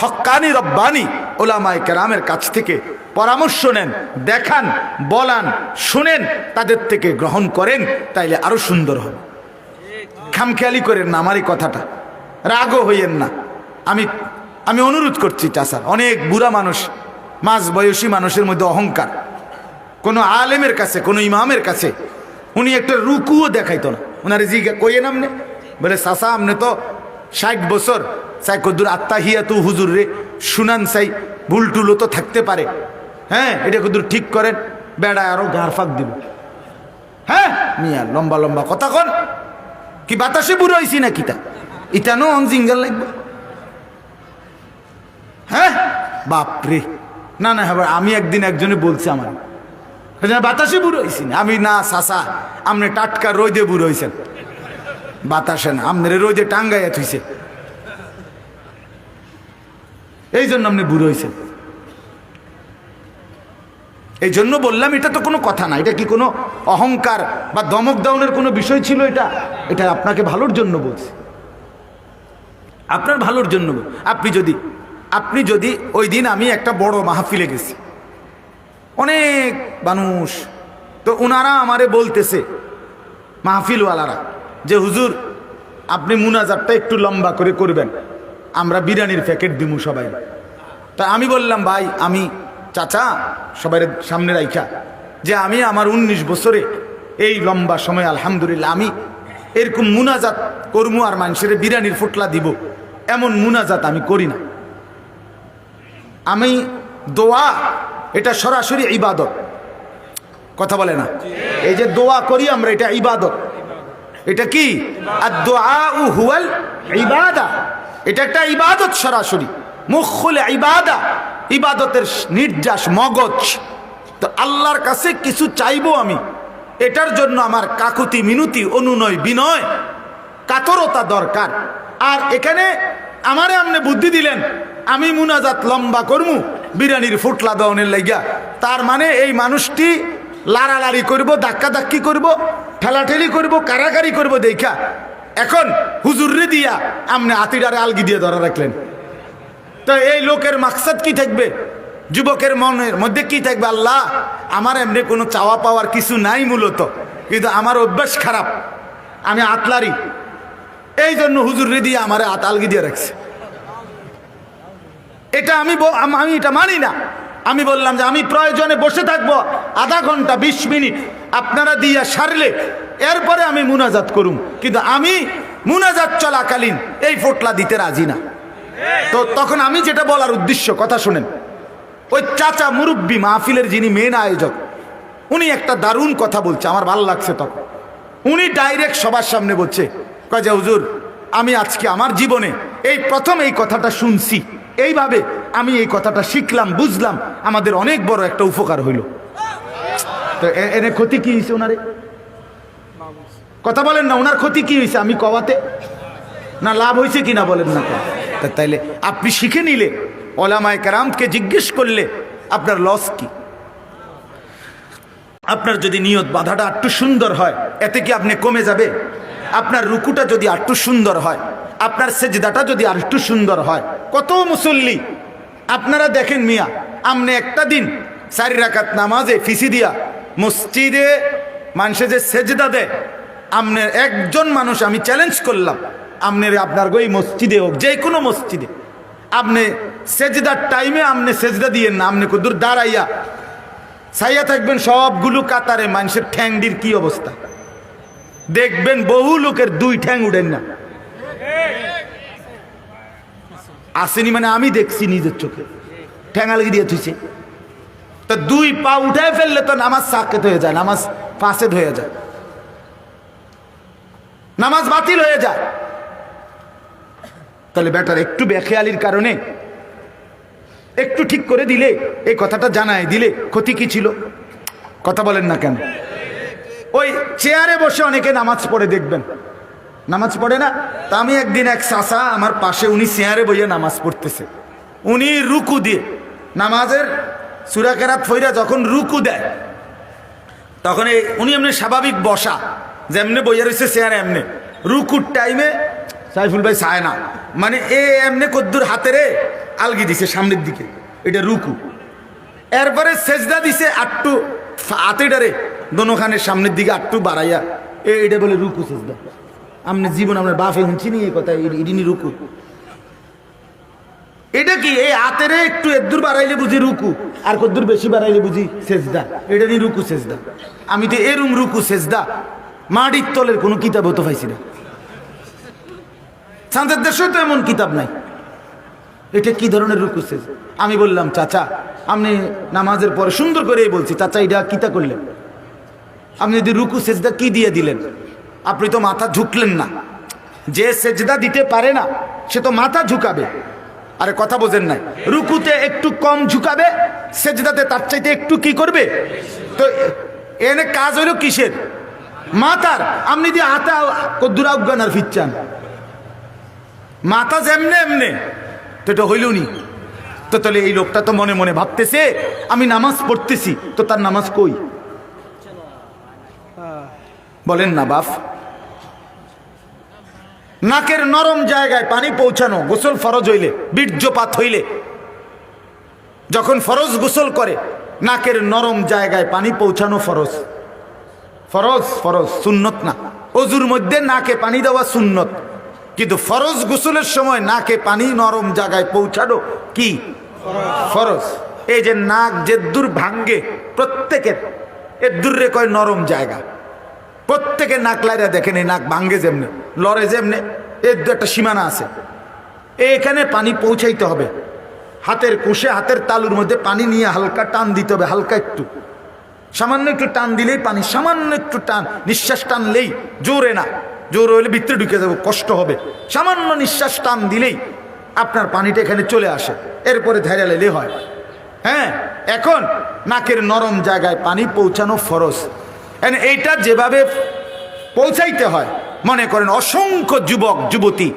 [SPEAKER 1] হক্কানি রব্বানি ওলামায়ে কেরামের কাছ থেকে পরামর্শ নেন, দেখান, বলান, শুনেন, তাদের থেকে গ্রহণ করেন, তাইলে আরো সুন্দর হবে। খামখেয়ালি করেন না আমার এই কথাটা, রাগও হইয়েন না। আমি অনুরোধ করছি চাচা, অনেক বুড়া মানুষ, মাঝ বয়সী মানুষের মধ্যে অহংকার, কোনো আলেমের কাছে কোনো ইমামের কাছে উনি একটা রুকুও দেখাইতো না। ওনারে জিজ্ঞাসা কইয়ে নামনে বলে চাচা আপনি তো 60 বছর, চাই কদ্দুর আত্মাহিয়াতু হুজুর রে শুনান, চাই ভুল টুলও তো থাকতে পারে, হ্যাঁ এটা কদ্দুর ঠিক করেন, বেড়া আরো গাড় ফাঁক দিব। হ্যাঁ মিয়া লম্বা লম্বা কথা কন, কি বাতাসে বুড়ো হয়েছি না কিতা ইটানো অনজিঙ্গাল লাগবে? হ্যাঁ বাপরে, না না হ্যাঁ আমি একদিন একজনে বলছি আমার বাতাসে বুড়ো হয়েছি না, আমি না চাচা আপনি টাটকা রোদে বুড়ো হয়েছেন, বাতাসে না, আপনার রোদে টাঙ্গাইয়া থুইছে, এই জন্য আপনি বুড়ো হয়েছেন। এই জন্য বললাম এটা তো কোনো কথা না, এটা কি কোনো অহংকার বা দমক দাউনের কোনো বিষয় ছিল? এটা আপনাকে ভালোর জন্য বলছি, আপনার ভালোর জন্য। আপনি যদি ওই দিন আমি একটা বড় মাহফিলে গেছি, অনেক মানুষ, তো ওনারা আমারে বলতেছে মাহফিলওয়ালারা যে হুজুর আপনি মুনাজাতটা একটু লম্বা করে করবেন, আমরা বিরিয়ানির প্যাকেট দিমু সবাই। তা আমি বললাম ভাই, আমি চাচা সবাই সামনে রাইখা যে আমি আমার 19 বছরে এই লম্বা সময় আলহামদুলিল্লাহ আমি এরকম মুনাজাত করমু আর মানুষের বিরিয়ানির ফুটলা দিব, এমন মুনাজাত আমি করি না। আমি দোয়া এটা সরাসরি ইবাদত, কথা বলে না? এই যে দোয়া করি আমরা এটা ইবাদত, এটা কি আদ-দুআউ হুয়াল ইবাদা, এটা একটা ইবাদত সরাসরি, মুখুল ইবাদা, ইবাদতের নির্যাস মগজ। তো আল্লাহর কাছে কিছু চাইবো আমি, এটার জন্য আমার কাকুতি মিনতি অনুনয় বিনয় কাতরতা দরকার। আর এখানে আমারে আপনি বুদ্ধি দিলেন আমি মুনাজাত লম্বা করমু বিরিয়ানির ফুটলা দেওয়ানের লাইগা, তার মানে এই মানুষটি লাড়ালাড়ি করব, ধাক্কাধাক্কি করব, ঠেলাঠেলি করব, কারাকারি করব দেখা এখন হুজুররে দিয়া আপনি আতিডারে আলগি দিয়ে ধরা রাখলেন। তো এই লোকের মাকসাদ কি থাকবে, যুবকের মনের মধ্যে কি থাকবে, আল্লাহ আমার এমনি কোনো চাওয়া পাওয়ার কিছু নাই মূলত, কিন্তু আমার অভ্যাস খারাপ, আমি আতলারি, এই জন্য হুজুররে দিয়ে আমারে আলগি দিয়ে রাখছে। এটা আমি এটা মানি না। আমি বললাম যে আমি প্রয়োজনে বসে থাকবো আধা ঘন্টা 20 মিনিট আপনারা দিয়া সারলে এরপরে আমি মুনাজাত করুম, কিন্তু আমি মুনাজাত চলাকালীন এই ফোটলা দিতে রাজি না। তো তখন আমি যেটা বলার উদ্দেশ্য, কথা শুনেন, ওই চাচা মুরব্বী মাহফিলের যিনি মেন আয়োজক উনি একটা দারুণ কথা বলছে, আমার ভালো লাগছে। তখন উনি ডাইরেক্ট সবার সামনে বলছে, কয় যে হুজুর আমি আজকে আমার জীবনে এই প্রথম এই কথাটা শুনছি, এইভাবে আমি এই কথাটা শিখলাম, বুঝলাম, আমাদের অনেক বড় একটা উপকার হইল। তো এনে ক্ষতি কি হয়েছে ওনারে? কথা বলেন না, ওনার ক্ষতি কি হয়েছে আমি কওয়াতে, না লাভ হয়েছে কিনা বলেন না। তাইলে আপনি শিখে নিলে, ওলামায়ে কেরামকে জিজ্ঞেস করলে আপনার লস কি? আপনার যদি নিয়ত বাধাটা একটু সুন্দর হয় এতে কি আপনি কমে যাবে? আপনার রুকুটা যদি একটু সুন্দর হয়, আপনার সেজদাটা যদি আর একটু সুন্দর হয়, কত মুসল্লি আপনারা দেখেন মিয়া, আপনি একটা দিন 4 রাকাত নামাজে ফিসি দিয়া মসজিদে মানুষে যে সেজদা দেয়, আপনার একজন মানুষ আমি চ্যালেঞ্জ করলাম, আপনার ওই মসজিদে হোক, যে কোনো মসজিদে আপনি সেজদার টাইমে আপনি সেজদা দিয়েন না, আপনি কদ্দুর দাঁড়াইয়া ছাইয়া থাকবেন সবগুলো কাতারে, মানুষের ঠ্যাংডির কি অবস্থা দেখবেন, বহু লোকের 2 ঠ্যাং উঠেন না। আসেনি মানে আমি দেখছি নিজের চোখে, ঠ্যাঙালগি দিয়ে থুইছে। তো 2 পা উঠায় ফেললে তো নামাজ সাকেত হয়ে যায়, নামাজ ফাসেদ হয়ে যায়, নামাজ বাতিল হয়ে যায়। তাহলে বেটার একটু বেখেয়ালির কারণে একটু ঠিক করে দিলে, এই কথাটা জানায় দিলে ক্ষতি কি ছিল? কথা বলেন না কেন? ওই চেয়ারে বসে অনেকে নামাজ পড়ে দেখবেন, নামাজ পড়ে না। তা আমি একদিন এক চাচা আমার পাশে, উনি চেয়ারে বইয়ে নামাজ পড়তেছে, উনি রুকু দিয়ে নামাজের সূরা কেরাত ফইরা যখন রুকু দেয় তখন উনি এমনি স্বাভাবিক বসা, যেমনি বইয়া রয়েছে চেয়ারে এমনি, রুকুর টাইমে সাইফুল ভাই চায় না, মানে এমনি কদ্দুর হাতেরে আলগি দিছে সামনের দিকে, এটা রুকু। এরপরে সেজদা দিছে আট্টু হাতেটারে দোনোখানের সামনের দিকে আট্টু বাড়াইয়া, এটা বলে রুকু সেজদা। আপনি জীবন আপনার বাপে শুনছি নি এই কথা, ইডিনি রুকু। এটা কি এই হাতেরে একটু এদুর বাড়াইলে বুঝি রুকু, আর কদ্দুর বেশি বাড়াইলে বুঝি সেজদা, এটা নিয়ে রুকু সেজদা। আমি তো এরম রুকু সেজদা মাটির তলের কোনো কিতাব হতে পাইছি না, সান্তের দেশেও তো এমন কিতাব নাই। এটা কি ধরনের রুকু সেজদা? আমি বললাম চাচা আপনি নামাজের পরে সুন্দর করে বলছি, চাচা এটা কিতা করলেন? আপনি যদি রুকু সেজদা কি দিয়ে দিলেন? আপনি তো মাথা ঝুঁকলেন না। যে সেজদা দিতে পারে না সে তো মাথা ঝুঁকাবে। আরে কথা বোঝেন নাই, রুকুতে একটু কম ঝুঁকাবে, সেজদাতে তার চাইতে একটু কি করবে। তো এনে কাজ হইল কিসের? মাথার। আপনি দিয়ে হাতা কদ্দুর আফগান আর ফিরচান, মাথা যেমনে এমনে, তো এটা হইল নি। তো তাহলে এই লোকটা তো মনে মনে ভাবতেছে আমি নামাজ পড়তেছি, তো তার নামাজ কই? বলেন না বাপ। নাকের নরম জায়গায় পানি পৌঁছানো, গোসল ফরজ হইলে, বীর্যপাত হইলে যখন ফরজ গোসল করে, নাকের নরম জায়গায় পানি পৌঁছানো ফরজ। ফরজ ফরজ, সুন্নত না। অজুর মধ্যে নাকে পানি দেওয়া সুন্নত, কিন্তু ফরজ গোসলের সময় নাকে পানি নরম জায়গায় পৌঁছানো কি ফরজ। এই যে নাক যে দূর ভাঙ্গে প্রত্যেকের, এর দূরে কয় নরম জায়গা। প্রত্যেকের নাক লাইরা দেখেন, এই নাক ভাঙ্গে যেমনে, লড়ে যেমনে, এর একটা সীমানা আছে। এখানে পানি পৌঁছাইতে হবে। হাতের কুশে, হাতের তালুর মধ্যে পানি নিয়ে হালকা টান দিতে হবে, হালকা একটু, সামান্য একটু টান দিলেই পানি, সামান্য একটু টান, নিঃশ্বাস টানলেই, জোরে না, জোর হইলে ভিতরে ঢুকে যাবে, কষ্ট হবে। সামান্য নিঃশ্বাস টান দিলেই আপনার পানিটা এখানে চলে আসে, এরপরে ধৈর্য লেলে হয়। হ্যাঁ, এখন নাকের নরম জায়গায় পানি পৌঁছানো ফরজ। এইটা যেভাবে পৌঁছাইতে হয়, মনে করেন অসংখ্য যুবক যুবতী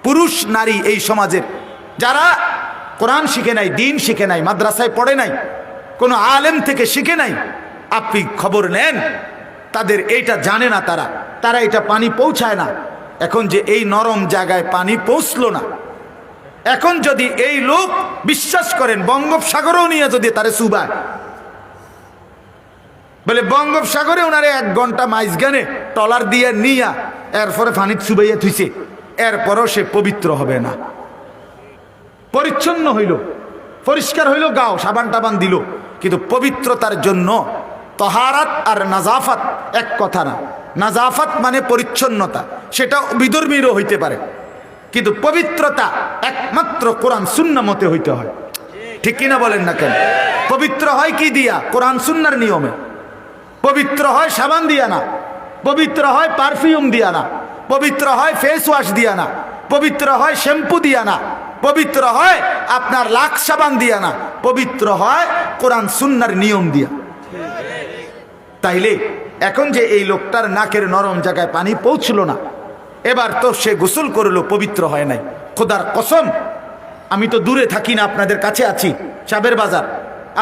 [SPEAKER 1] পুরুষ নারী এই সমাজের যারা কোরআন শিখে নাই, দিন শিখে নাই, মাদ্রাসায় পড়ে নাই, কোনো আলেম থেকে শিখে নাই, আপনি খবর নেন তাদের এইটা জানে না, তারা এটা পানি পৌঁছায় না। এখন যে এই নরম জায়গায় পানি পৌঁছলো না, এখন যদি এই লোক বিশ্বাস করেন বঙ্গোপসাগরেও নিয়ে যদি তারে চুবায়, বলে বঙ্গোপসাগরে ওনারে 1 ঘন্টা মাইজগানে টলার দিয়ে নিয়া এরপরে পানির চুবাইয়া থুইছে, এরপরও সে পবিত্র হবে না। পরিচ্ছন্ন হইল, পরিষ্কার হইল, গাও সাবান টাবান দিল, কিন্তু পবিত্রতার জন্য তহারাত আর নাজাফাত এক কথা না। নাজাফাত মানে পরিচ্ছন্নতা, সেটা বিধর্মীরও হইতে পারে, কিন্তু পবিত্রতা একমাত্র কোরআন সুন্নাহ মতে হইতে হয়। ঠিক কিনা বলেন না কেন? পবিত্র হয় কি দিয়া? কোরআন সুন্নাহর নিয়মে। পবিত্র হয় সাবান দিয়া না, পবিত্র হয় পারফিউম দিয়া না, পবিত্র হয় ফেস ওয়াশ দিয়া না, পবিত্র হয় শ্যাম্পু দিয়া না, পবিত্র হয় আপনার লাখ সাবান দিয়া না, পবিত্র হয় কোরআন সুন্নাহর নিয়ম দিয়া। তাইলে এখন যে এই লোকটার নাকের নরম জায়গায় পানি পৌঁছলো না, এবার তো সে গোসল করলো, পবিত্র হয় নাই। খোদার কসম, আমি তো দূরে থাকি না, আপনাদের কাছে আছি, সাবের বাজার।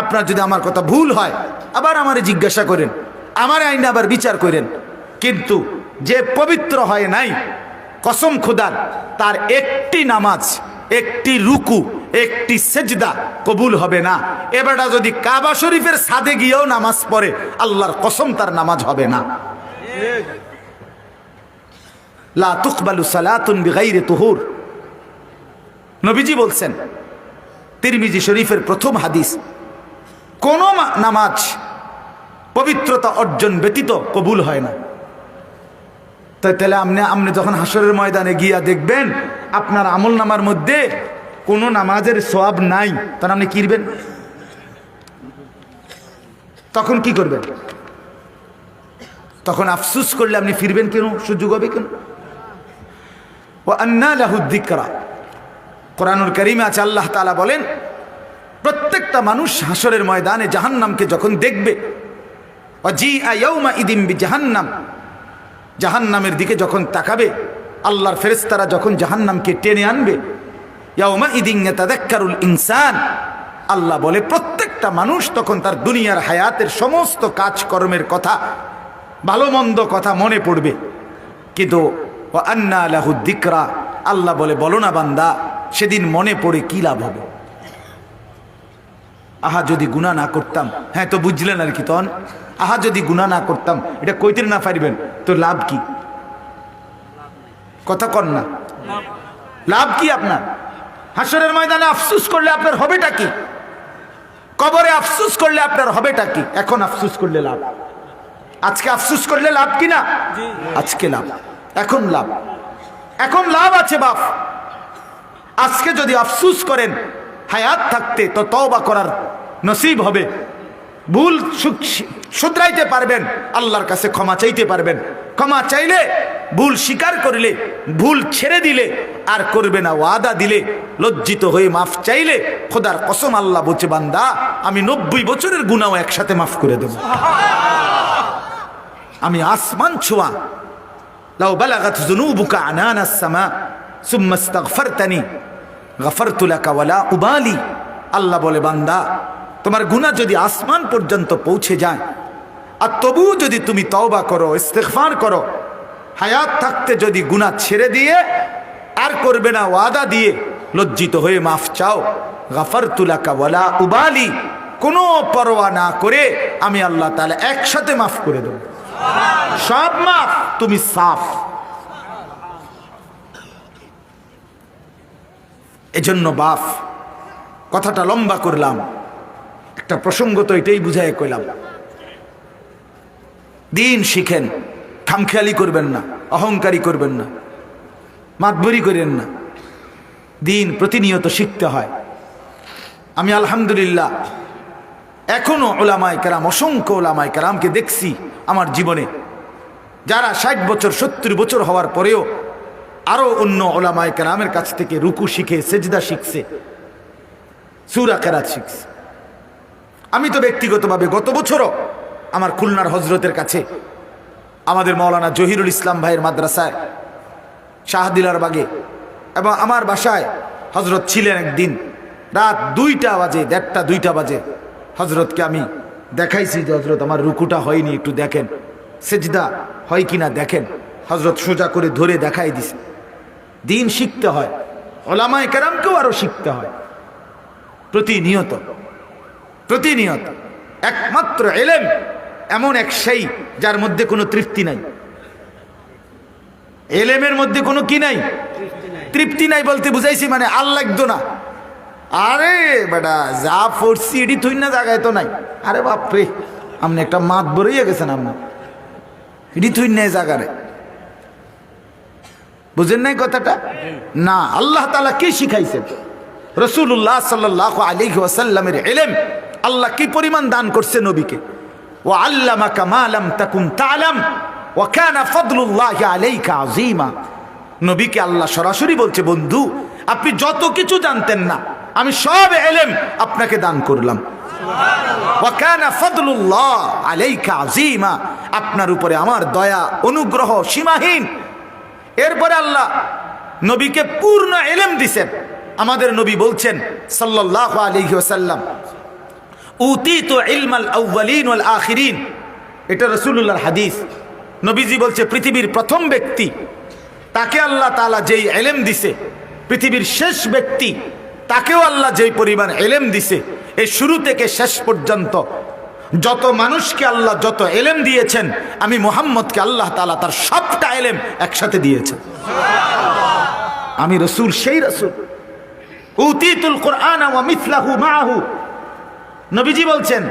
[SPEAKER 1] আপনার যদি আমার কথা ভুল হয় আবার আমারে জিজ্ঞাসা করেন, আমার আইনে আবার বিচার করেন। কিন্তু যে পবিত্র হয় নাই, কসম খোদার, তার একটি নামাজ, একটি রুকু, একটি সেজদা কবুল হবে না। এবারটা যদি কাবা শরীফের ছাদে গিয়েও নামাজ পড়ে, আল্লাহর কসম তার নামাজ হবে না। লা তুকবালু সালাতুন বিগাইরি তুহুর, নবীজি বলছেন, তিরমিজি শরীফের প্রথম হাদিস, কোন নামাজ পবিত্রতা অর্জন ব্যতীত কবুল হয় না। তাহলে আপনি যখন হাসরের ময়দানে গিয়া দেখবেন আপনার আমল নামার মধ্যে কোনো নামাজের সওয়াব নাই, তখন আপনি কি করবেন? তখন কি করবেন? তখন আফসুস করলে আপনি ফিরবেন কেন? সুযোগ হবে কেন? ওয়া আন্না লাহু যিকরা, কোরআনুল কারীমে আছে, আল্লাহ তাআলা বলেন প্রত্যেকটা মানুষ হাসরের ময়দানে জাহান্নামকে যখন দেখবে, ওয়াজিআ ইয়াউমা ইদিন বিজাহান্নাম, জাহান্নামের দিকে যখন তাকাবে, আল্লাহর ফেরেশতারা যখন জাহান্নামকে টেনে আনবে, ইয়াউমা ইদিন ইয়াতাযাক্কারুল ইনসান, আল্লাহ বলে প্রত্যেকটা মানুষ তখন তার দুনিয়ার হায়াতের সমস্ত কাজকর্মের কথা, ভালো মন্দ কথা মনে পড়বে। কিন্তু ওয়া আন্না লাহু যিকরা, আল্লাহ বলে বলো না বান্দা, সেদিন মনে পড়ে কি লাভ হবে? আহা যদি গুনাহ না করতাম, হ্যাঁ তো বুঝলেন আর কি, তখন আহা যদি গুনাহ না করতাম, এটা কইতে না পারবেন তো লাভ কি? কথা কন না, লাভ কি আপনার? হাসরের ময়দানে আফসোস করলে আপনার হবেটা কি? কবরে আফসোস করলে আপনার হবেটা কি? এখন আফসোস করলে লাভ, আজকে আফসোস করলে লাভ কি না? আজকে লাভ, এখন লাভ, এখন লাভ আছে বাপ। আজকে যদি আফসোস করেন, হায়াত থাকতে তো তওবা করার নসিব হবে, ভুল শুধরাইতে পারবেন, আল্লাহর কাছে ক্ষমা চাইতে পারবেন। ক্ষমা চাইলে, ভুল স্বীকার করলে, ভুল ছেড়ে দিলে আর করবে না, ওয়াদা দিলে, লজ্জিত হয়ে মাফ চাইলে, খোদার কসম আল্লাহ বলছে বান্দা আমি 90 বছরের গুনাহও একসাথে মাফ করে দেব। আমি আসমান ছোঁয়া, লাউ বালাগাত যুনুবুকা আনানাস সামা সুম্মা ইস্তাগফারতানি গফারতু লাকা ওয়ালা উবালি। আল্লাহ বলে বান্দা তোমার গুনাহ যদি আসমান পর্যন্ত পৌঁছে যায় আর তবু যদি তুমি তওবা করো, ইস্তিগফার করো, হায়াত থাকতে যদি গুনাহ ছেড়ে দিয়ে আর করবে না ওয়াদা দিয়ে লজ্জিত হয়ে মাফ চাও, গফারতু লাকা ওয়ালা উবালি, কোনো পরোয়া না করে আমি আল্লাহ তাআলা একসাথে মাফ করে দেব। সব মাফ, তুমি সাফ। এজন্য বাপ, কথাটা লম্বা করলাম, একটা প্রসঙ্গ তো এটাই বুঝায় কইলাম, দিন শিখেন, খামখেয়ালি করবেন না, অহংকারী করবেন না, মাতবরি করেন না, দিন প্রতিনিয়ত শিখতে হয়। আমি আলহামদুলিল্লাহ এখনো ওলামায়ে কেরাম, অসংখ্য ওলামায়ে কেরামকে দেখছি আমার জীবনে, যারা 60 বছর 70 বছর হওয়ার পরেও আরো অন্য ওলামায়ে কেরামের কাছ থেকে রুকু শিখে, সেজদা শিখছে, সূরা কেরাত শিখছে। আমি তো ব্যক্তিগতভাবে গত বছরও আমার খুলনার হজরতের কাছে, আমাদের মৌলানা জহিরুল ইসলাম ভাইয়ের মাদ্রাসায় শাহদিলার বাগে, এবং আমার বাসায় হজরত ছিলেন। একদিন রাত 2টা বাজে, 1:30 2টা বাজে হজরতকে আমি দেখাইছি যে হজরত আমার রুকুটা হয়নি, একটু দেখেন, সেজদা হয় কিনা দেখেন। হজরত সোজা করে ধরে দেখাই দিছে। দিন শিখতে হয়, ওলামায়ে কেরামকেও আরো শিখতে হয় প্রতিনিয়ত প্রতিনিয়ত। একমাত্র ইলম এমন এক সেই যার মধ্যে কোনো তৃপ্তি নাই। ইলমের মধ্যে কোনো কি নাই, তৃপ্তি নাই বলতে বুঝাইছি মানে আর লাগতো না। আরে বেটা যা পড়ছি এটি তুই না জায়গায় তো নাই। আরে বাপরে, আপনি একটা মাত বড়িয়ে গেছেন, আপনার এটি তুই নেই জায়গারে, বুঝেন নাই কথাটা? না, আল্লাহ তাআলা কি শিখাইছেন? রাসূলুল্লাহ সাল্লাল্লাহু আলাইহি ওয়াসাল্লামের ইলম আল্লাহ কি পরিমাণ দান করছে নবীকে। ওয়া আল্লামাকা মা লাম তাকুন তা'লাম ওয়া কানা ফাদলুল্লাহি আলাইকা আযীমা। নবীকে আল্লাহ সরাসরি বলছে, বন্ধু আপনি যত কিছু জানতেন না আমি সব ইলম আপনাকে দান করলাম। ওয়া কানা ফাদলুল্লাহ আলাইকা আযীমা, আপনার উপরে আমার দয়া অনুগ্রহ সীমাহীন। এরপরে আল্লাহ নবীকে পূর্ণ ইলম দিয়েছেন। আমাদের নবী বলছেন সাল্লাল্লাহু আলাইহি ওয়াসাল্লাম, উতিতু ইলমাল আউয়ালিন ওয়াল আখিরিন। এটা রাসূলুল্লাহর হাদিস। নবীজি বলছে পৃথিবীর প্রথম ব্যক্তি তাকে আল্লাহ তাআলা যেই ইলম দিছে, পৃথিবীর শেষ ব্যক্তি তাকেও আল্লাহ যেই পরিমাণ ইলম দিছে, এই শুরু থেকে শেষ পর্যন্ত যত মানুষকে আল্লাহ যত ইলম দিয়েছেন, আমি মুহাম্মদকে আল্লাহ তাআলা তার সবটা ইলম একসাথে দিয়েছেন। আমি রাসূল, সেই রাসূল। উতিতুল কুরআন ওয়া মিথলাহু মাআহু। নবীজি বলছেন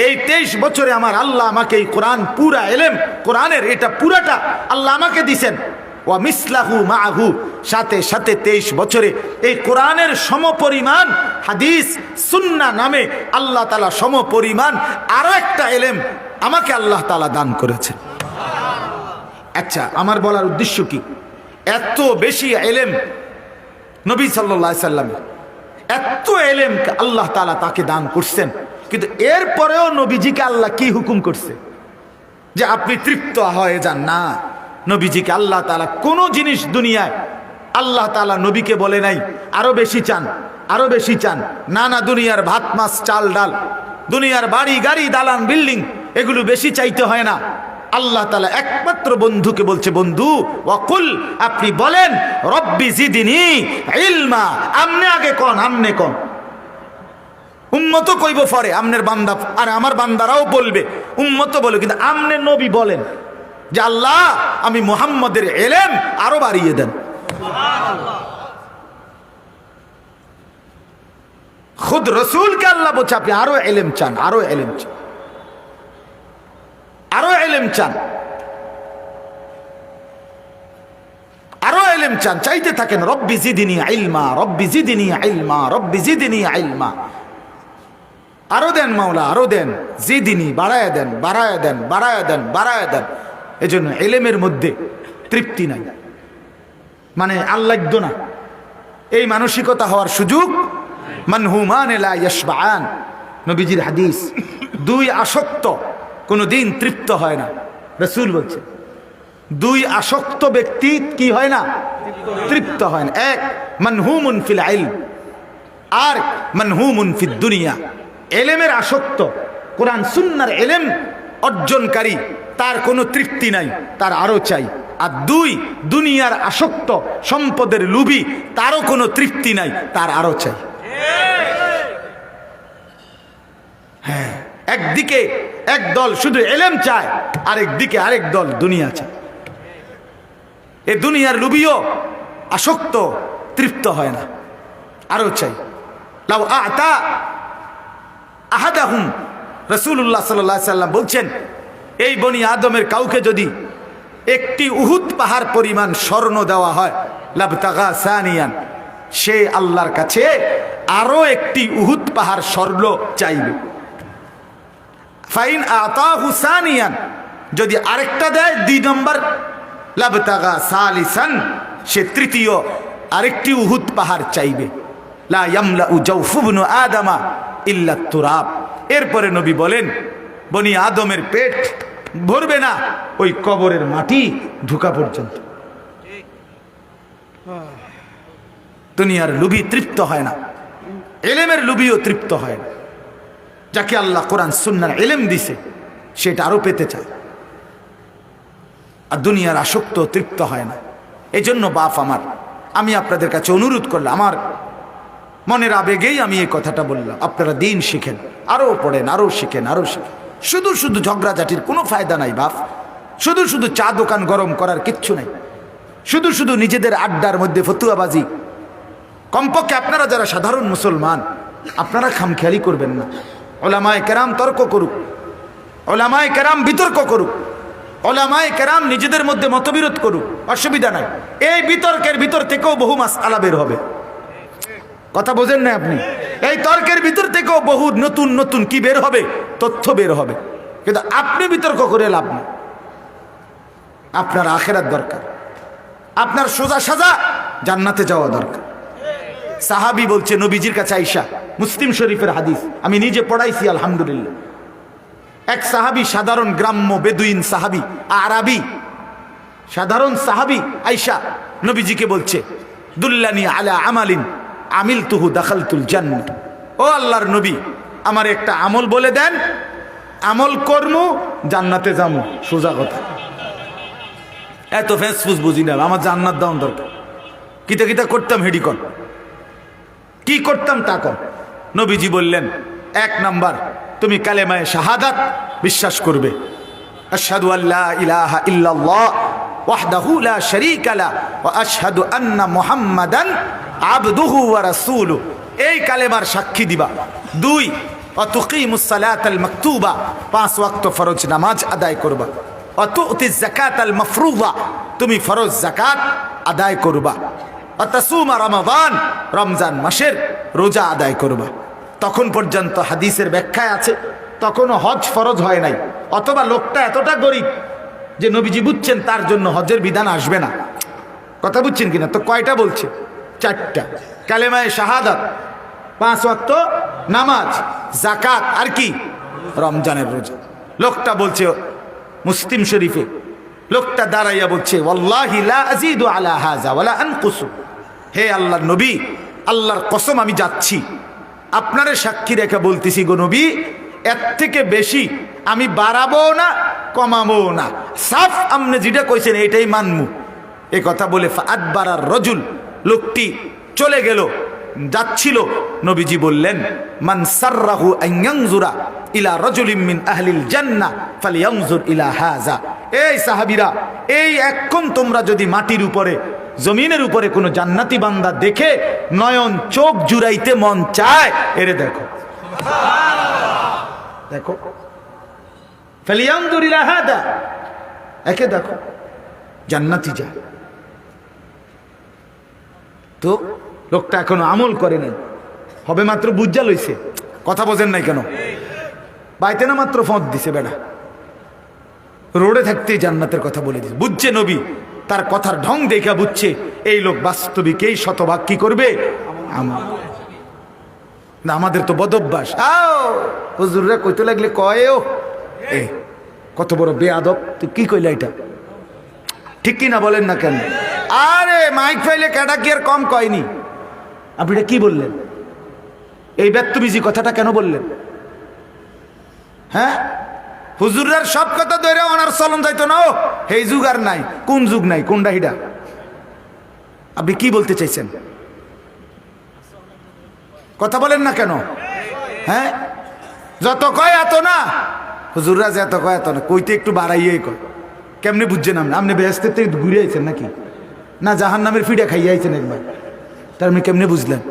[SPEAKER 1] এই 23 বছরে আমার আল্লাহ আমাকে এই কোরআন পুরা ইলম, কোরআনের এটা পুরাটা আল্লাহ আমাকে দিয়েছেন। ওয়া মিসলাহু মাআহু, সাথে সাথে 23 বছরে এই কোরআনের সমপরিমাণ হাদিস সুন্নাহ নামে আল্লাহ তাআলা সমপরিমাণ আরো একটা ইলম আমাকে আল্লাহ তাআলা দান করেছেন। আচ্ছা, আমার বলার উদ্দেশ্য কি? এত বেশি ইলম নবী সাল্লাল্লাহু আলাইহি সাল্লাম, এত ইলম আল্লাহ তাআলা তাকে দান করছেন, কিন্তু এরপরেও নবীজিকে আল্লাহ কি হুকুম করছে যে আপনি তৃপ্ত হয়ে যান? না, নবীজিকে আল্লাহ তাআলা কোন জিনিস দুনিয়ায় আল্লাহ তাআলা নবীকে বলে নাই আরো বেশি চান, আরো বেশি চান। না না, দুনিয়ার ভাত মাছ চাল ডাল, দুনিয়ার বাড়ি গাড়ি দালান বিল্ডিং এগুলো বেশি চাইতে হয় না। আল্লাহ তাআলা একমাত্র বন্ধুকে বলছে, বন্ধু ওয়াকুল, আপনি বলেন রব্বি জিদনি ইলমা। আমনে আগে কোন, আমনে কোন, উম্মত কইব পরে, আমনের বান্দা আর আমার বান্দারাও বলবে, উম্মত বলে, কিন্তু আমনে নবী বলেন যে আল্লাহ আমি মুহাম্মদের ইলম আরো বাড়িয়ে দেন। খুদ রাসূলকে আল্লাহ বলছে আপনি আরো ইলম চান, আরো ইলম চান, আরো ইলম চান, আরো ইলম চান, চাইতে থাকেন। রব্বি জিদনি ইলমা, রব্বি জিদনি ইলমা, রব্বি জিদনি ইলমা। আরো দেন মাওলা, আরো দেন, জিদিনী, বাড়ায় দেন, বাড়ায় দেন, বাড়ায় দেন, বাড়ায় দেন। এই জন্য ইলমের মধ্যে তৃপ্তি নাই, মানে আল্লাহ না, এই মানসিকতা হওয়ার সুযোগ। মানহুমান লা ইয়াশবাআন, নবীজির হাদিস। দুই আসক্ত কোনদিন তৃপ্ত হয় না। রাসূল বলছে দুই আসক্ত ব্যক্তি কি হয় না? তৃপ্ত হয় না। এক মানহুমুন ফিল ইলম, আর মানহুমুন ফিদ দুনিয়া। ইলমের আসক্ত, কোরআন সুন্নাহর ইলম অর্জনকারী, তার কোনো তৃপ্তি নাই, তার আরো চাই। আর দুই দুনিয়ার আসক্ত, সম্পদের লোভী, তারও কোনো তৃপ্তি নাই, তার আরো চাই। হ্যাঁ, একদিকে এক দল শুধু ইলম চায়, আরেকদিকে আরেক দল দুনিয়া চায়। এই দুনিয়ার লোভীও আসক্ত, তৃপ্ত হয় না, আরো চাই। লাউ আতা আহাদাহুম, রাসূলুল্লাহ সাল্লাল্লাহু আলাইহি সাল্লাম বলছেন এই বনি আদমের কাউকে যদি একটি উহুদ পাহাড় পরিমাণ স্বর্ণ দেওয়া হয়, লাবতাগা সানিয়ান, সে আল্লাহর কাছে আরো একটি উহুদ পাহাড় স্বর্ণ চাইবে। ফাইন আতাহু সানিয়ান, যদি আরেকটা দেয় 2 নম্বর, লাবতাগা সালিসান, সে তৃতীয় আরেকটি উহুদ পাহাড় চাইবে। লা ইয়ামলাউ জাওফু ইবনু আদামা ইল্লা তুরাব। এরপরে নবী বলেন বনি আদমের পেট ভরবে না ওই কবরের মাটি ঢুকা পর্যন্ত। দুনিয়ার লুবি তৃপ্ত হয় না, এলেমের লুবিও তৃপ্ত হয় না। যাকে আল্লাহ কোরআন সুন্নাহর এলেম দিছে সেটা আরো পেতে চায়, আর দুনিয়ার আসক্ত তৃপ্ত হয় না। এই জন্য বাপ আমার, আমি আপনাদের কাছে অনুরোধ করলাম, আমার মনের আবেগেই আমি এই কথাটা বললাম, আপনারা দিন শিখেন, আরো পড়েন, আরো শিখেন, আরো শিখেন। শুধু শুধু ঝগড়াঝাটির কোনো ফায়দা নাই বাপ, শুধু শুধু চা দোকান গরম করার কিচ্ছু নাই, শুধু শুধু নিজেদের আড্ডার মধ্যে ফতুয়াবাজি। কমপক্ষে আপনারা যারা সাধারণ মুসলমান, আপনারা খামখেয়ালি করবেন না। ওলামায়ে কেরাম তর্ক করুক, ওলামায়ে কেরাম বিতর্ক করুক, ওলামায়ে কেরাম নিজেদের মধ্যে মতবিরোধ করুক, অসুবিধা নাই। এই বিতর্কের ভিতর থেকেও বহু মাসআলা বের হবে। কথা বোঝেন না আপনি? এই তর্কের ভিতর থেকেও বহু নতুন নতুন কি বের হবে, তথ্য বের হবে। কিন্তু আপনি বিতর্ক করে লাভ নেই। আপনার আখিরাত দরকার, আপনার সোজা সাজা জান্নাতে যাওয়া দরকার। সাহাবী বলছে নবীজির কাছে আয়েশা, মুসলিম শরীফের হাদিস, আমি নিজে পড়াইছি আলহামদুলিল্লাহ। এক সাহাবী, সাধারণ গ্রাম্য বেদুইন সাহাবী, আরাবী সাধারণ সাহাবী আয়েশা নবীজিকে বলছে, দুল্লানি আলা আমালিন আমিলতুহু দাখালতুল জান্নাহ। ও আল্লাহর নবী, আমার একটা আমল বলে দেন, আমল কর্ম জান্নাতে যাবো। সোজা কথা, এত ফেসফুস বুঝি না, আমার জান্নাত দাও দরকার। কিতা কিতা করতাম হেডিকন, কি করতাম তা কর। নবীজি বললেন, এক নাম্বার, তুমি কালেমায়ে শাহাদাত বিশ্বাস করবে, আশহাদু আল্লা ইলাহা ইল্লাল্লাহ ওয়াহদাহু লা শারীকা লা ওয়া আশহাদু আন্না মুহাম্মাদান আবদুহু ওয়া রাসূলুহু, এই কালেমার সাক্ষী দিবা। দুই, ওয়া তুকিমুস সালাতাল মাকতুবা, 5 ওয়াক্ত ফরজ নামাজ আদায় করবা। ওয়া তুতিজ যাকাতাল মাফরুযা, তুমি ফরজ যাকাত আদায় করবা। ওয়া তাসুমা রমাদান, রমজান মাসের রোজা আদায় করবা। তখন পর্যন্ত হাদিসের ব্যাখ্যায় আছে তখনও হজ ফরজ হয় নাই, অথবা লোকটা এতটা গরিব যে নবীজি বুঝছেন তার জন্য হজের বিধান আসবে না। কথা বুঝছেন কিনা? তো কয়টা বলছে? 4টা। কালেমায়ে শাহাদাত, 5 ওয়াক্ত নামাজ, যাকাত, আর কি? রমজানের রোজা। লোকটা বলছে মুসলিম শরীফে, লোকটা দাঁড়াইয়া বলছে, ওয়াল্লাহি লা আযীদু আলা হাযা ওয়ালা আনকুসু, হে আল্লাহর নবী, আল্লাহর কসম আমি যাচ্ছি, আপনারে সাক্ষী রেখে বলতেছি গো নবী, এর থেকে বেশি আমি বাড়াবো না কমাবো না, সাফ আপনি যেটা কইছেন এটাই মানমু। এ কথা বলে ফাআদবারার রজুল, লোকটি চলে গেল, যাচ্ছিল। নবীজি বললেন, মান সাররাহু আন ইয়ানজুরা ইলা রাজুলিন মিন আহলিল জান্নাহ ফালইয়ানজুর ইলা হাযা। এই সাহাবীরা, এই এখন তোমরা যদি মাটির উপরে, জমিনের উপরে কোনো জান্নাতি বান্দা দেখে নয়ন চোখ জুড়াইতে মন চায়, এরে দেখো, দেখো, ফালইয়ানজুর ইলা হাযা, একে দেখো, জান্নাতি যায়। তো লোকটা এখনো আমল করে নাই, হবে মাত্র বুঝা লইছে। কথা বোঝেন নাই কেন? বাইতে না মাত্র ফোঁত দিছে বেড়া, রোডে থাকতেই জান্নাতের কথা বলে দিছে। বুঝছে নবী, তার কথার ঢং দেখা বুঝছে এই লোক বাস্তবিক, এই শতভাগ কি করবে, আমল। না আমাদের তো বদভ্যাস, হুজুররা কইতে লাগলে কয়েও, এ কত বড় বেয়াদব, তুই কি কইলা এটা, ঠিক কি না বলেন না কেন? আরে মাইক ফাইলে ক্যাডা কি আর কম কয়নি, আপনি এটা কি বললেন? এই বেত্তমিজি কথাটা কেন বললেন? হ্যাঁ, হুজুরার সব কথা ধরে ওনার চলন যাইতো না। ও এই যুগ আর নাই, কোন যুগ নাই, কোনটা হিডা? আপনি কি বলতে চাইছেন? কথা বলেন না কেন? হ্যাঁ, যত কয় এত না, হুজুররা যে এত কয় এত না, কইতে একটু বাড়াইয়াই কয়। কেমনে বুঝছেন আপনি? আপনি বেহেশতের থেকে ঘুরে আইছেন নাকি, না জাহান্নামের ফিডা খাইয়া আইছেন একবার? তার আপনি কেমনে বুঝলেন?